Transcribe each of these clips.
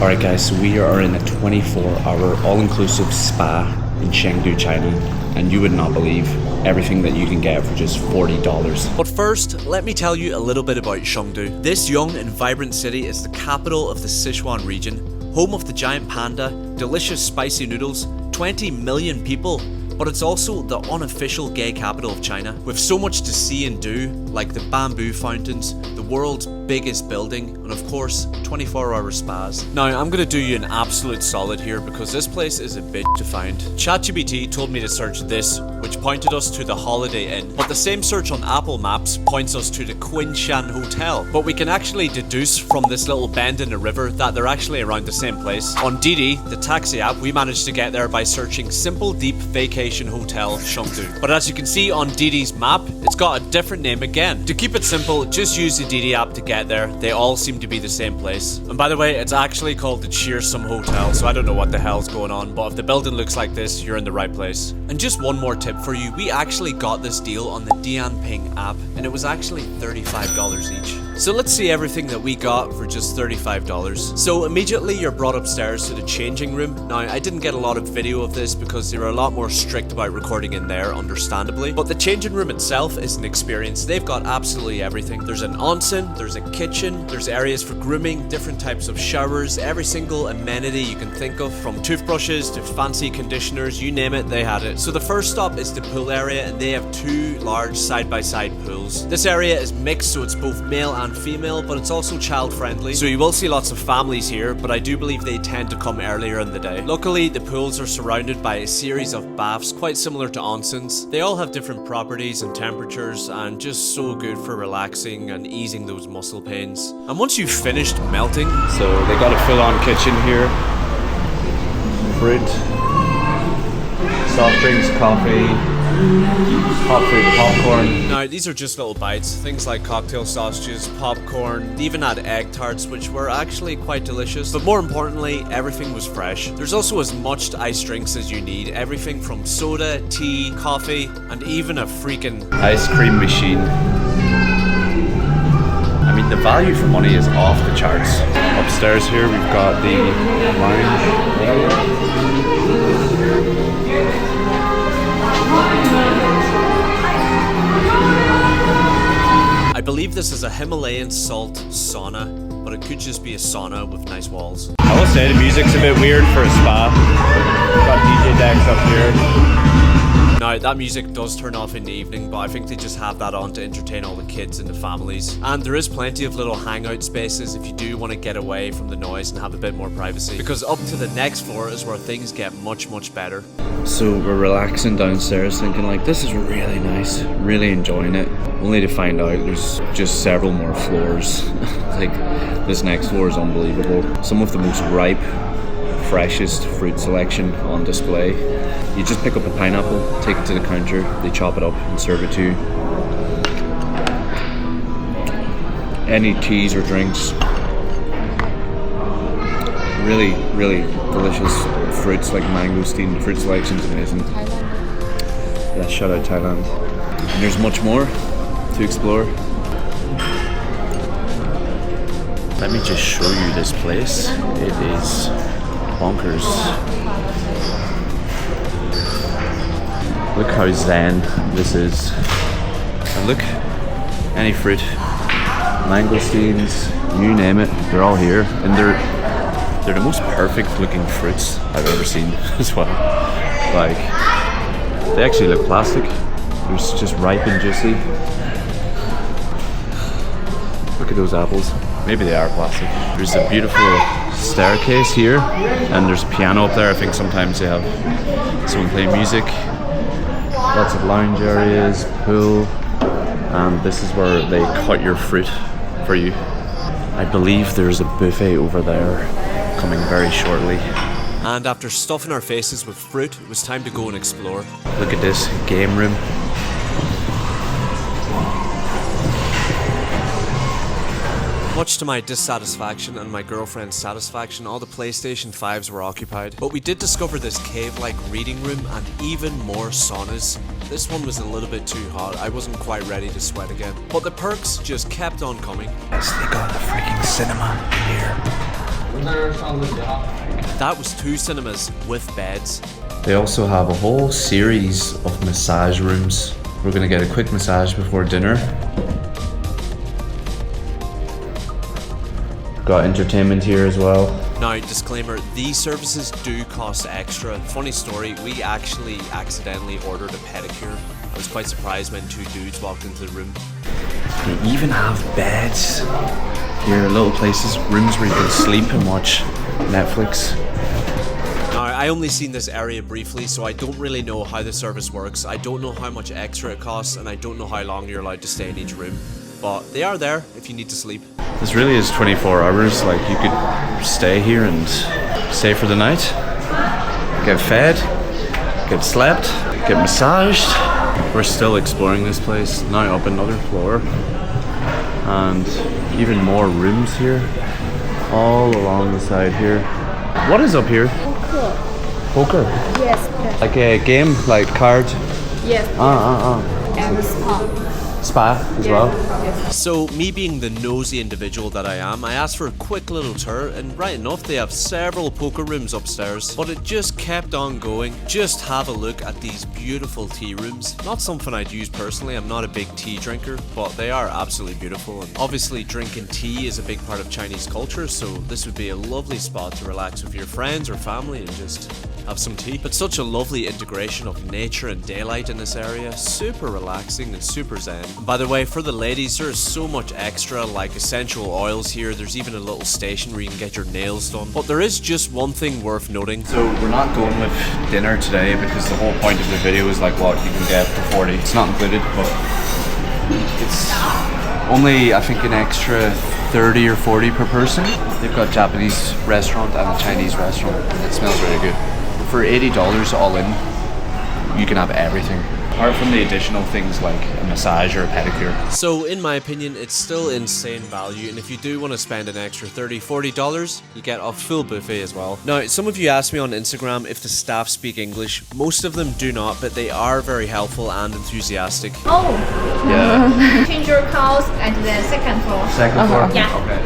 Alright guys, so we are in a 24-hour all-inclusive spa in Chengdu, China, and you would not believe everything that you can get for just $40. But first, let me tell you a little bit about Chengdu. This young and vibrant city is the capital of the Sichuan region, home of the giant panda, delicious spicy noodles, 20 million people, but it's also the unofficial gay capital of China, with so much to see and do, like the bamboo fountains, the world's biggest building, and of course, 24-hour spas. Now, I'm gonna do you an absolute solid here because this place is a bitch to find. ChatGPT told me to search this, which pointed us to the Holiday Inn, but the same search on Apple Maps points us to the Quinshan Hotel. But we can actually deduce from this little bend in the river that they're actually around the same place. On Didi, the taxi app, we managed to get there by searching Simple Deep Vacation Hotel Chengdu. But as you can see on Didi's map, it's got a different name again. To keep it simple, just use the Didi app to get there. They all seem to be the same place. And by the way, it's actually called the Cheersome Hotel, so I don't know what the hell's going on, but if the building looks like this, you're in the right place. And just one more tip for you, we actually got this deal on the Dianping app, and it was actually $35 each. So let's see everything that we got for just $35. So immediately you're brought upstairs to the changing room. Now, I didn't get a lot of video of this because they were a lot more strict about recording in there, understandably. But the changing room itself is an experience. They've got absolutely everything. There's an onsen, there's a kitchen, there's areas for grooming, different types of showers, every single amenity you can think of, from toothbrushes to fancy conditioners, you name it, they had it. So the first stop is the pool area, and they have two large side-by-side pools. This area is mixed, so it's both male and female, but it's also child friendly, so you will see lots of families here, but I do believe they tend to come earlier in the day. Luckily, the pools are surrounded by a series of baths quite similar to onsens. They all have different properties and temperatures, and just so good for relaxing and easing those muscle pains. And once you've finished melting, So they got a full-on kitchen here. Fruit, soft drinks, coffee, hot food, popcorn. now these are just little bites, things like cocktail sausages, popcorn, they even had egg tarts, which were actually quite delicious, but more importantly, everything was fresh. There's also as much iced drinks as you need, everything from soda, tea, coffee, and even a freaking Ice cream machine. I mean, the value for money is off the charts. Upstairs here, we've got the lounge area. I believe this is a Himalayan salt sauna, but it could just be a sauna with nice walls. I will say the music's a bit weird for a spa. We've got DJ decks up here. Now, that music does turn off in the evening, but I think they just have that on to entertain all the kids and the families. And there is plenty of little hangout spaces if you do want to get away from the noise and have a bit more privacy. Because up to the next floor is where things get much, much better. So we're relaxing downstairs thinking like, this is really nice, really enjoying it. Only to find out there's just several more floors. Like, this next floor is unbelievable. Some of the most ripe, freshest fruit selection on display. You just pick up a pineapple, take it to the counter, they chop it up and serve it to you. Any teas or drinks. Really, really delicious fruits like mangosteen. Fruit selection's amazing. Yeah, shout out Thailand. And there's much more to explore. Let me just show you this place. It is bonkers. Look how zen this is. And look, any fruit, mangosteens, you name it, they're all here. And they're the most perfect looking fruits I've ever seen as well. Like, they actually look plastic. They're just ripe and juicy. Look at those apples. Maybe they are plastic. There's a beautiful staircase here, and there's a piano up there. I think sometimes they have someone playing music. Lots of lounge areas, pool, and this is where they cut your fruit for you. I believe there's a buffet over there coming very shortly. And after stuffing our faces with fruit, it was time to go and explore. Look at this game room. Much to my dissatisfaction and my girlfriend's satisfaction, all the PlayStation 5s were occupied. But we did discover this cave-like reading room and even more saunas. This one was a little bit too hot, I wasn't quite ready to sweat again. But the perks just kept on coming. Yes, they got the freaking cinema here. That was 2 cinemas with beds. They also have a whole series of massage rooms. We're gonna get a quick massage before dinner. Got entertainment here as well. Now, disclaimer, these services do cost extra. Funny story, we actually accidentally ordered a pedicure. I was quite surprised when 2 dudes walked into the room. They even have beds here, little places, rooms where you can sleep and watch Netflix. Now, I only seen this area briefly, so I don't really know how the service works. I don't know how much extra it costs, and I don't know how long you're allowed to stay in each room. But they are there if you need to sleep. This really is 24 hours, like you could stay here and stay for the night, get fed, get slept, get massaged. We're still exploring this place, now up another floor, and even more rooms here, all along the side here. What is up here? Poker? Yes. Like a game, like card? Yes. And spa. Spa as well? Yes. So, me being the nosy individual that I am, I asked for a quick little tour, and right enough, they have several poker rooms upstairs. But it just kept on going. Just have a look at these beautiful tea rooms. Not something I'd use personally, I'm not a big tea drinker, but they are absolutely beautiful. And obviously, drinking tea is a big part of Chinese culture, so this would be a lovely spot to relax with your friends or family and just have some tea. But such a lovely integration of nature and daylight in this area. Super relaxing and super zen. And by the way, for the ladies, there's so much extra like essential oils here. There's even a little station where you can get your nails done. But there is just one thing worth noting. So we're not going with dinner today because the whole point of the video is like what you can get for 40. It's not included, but it's only I think an extra 30 or 40 per person. They've got Japanese restaurant and a Chinese restaurant. It smells really good. For $80 all in, you can have everything. Apart from the additional things like a massage or a pedicure. So in my opinion, it's still insane value, and if you do want to spend an extra $30, $40, you get a full buffet as well. Now, some of you asked me on Instagram if the staff speak English. Most of them do not, but they are very helpful and enthusiastic. Oh, Yeah. change your calls at the second floor. Second floor? Yeah. Okay.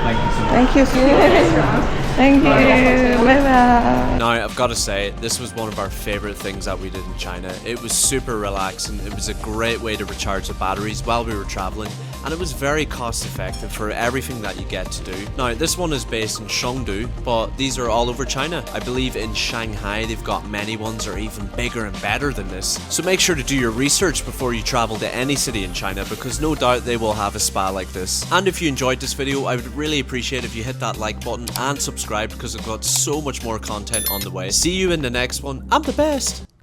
Thank you so much. Thank you so much. Thank you. Bye bye. Now, I've got to say, this was one of our favorite things that we did in China. It was super relaxing. It was a great way to recharge the batteries while we were traveling, and it was very cost effective for everything that you get to do. Now, this one is based in Chengdu, but these are all over China. I believe in Shanghai, they've got many ones that are even bigger and better than this. So make sure to do your research before you travel to any city in China, because no doubt they will have a spa like this. And if you enjoyed this video, I would really appreciate if you hit that like button and subscribe, because I've got so much more content on the way. See you in the next one. I'm the best.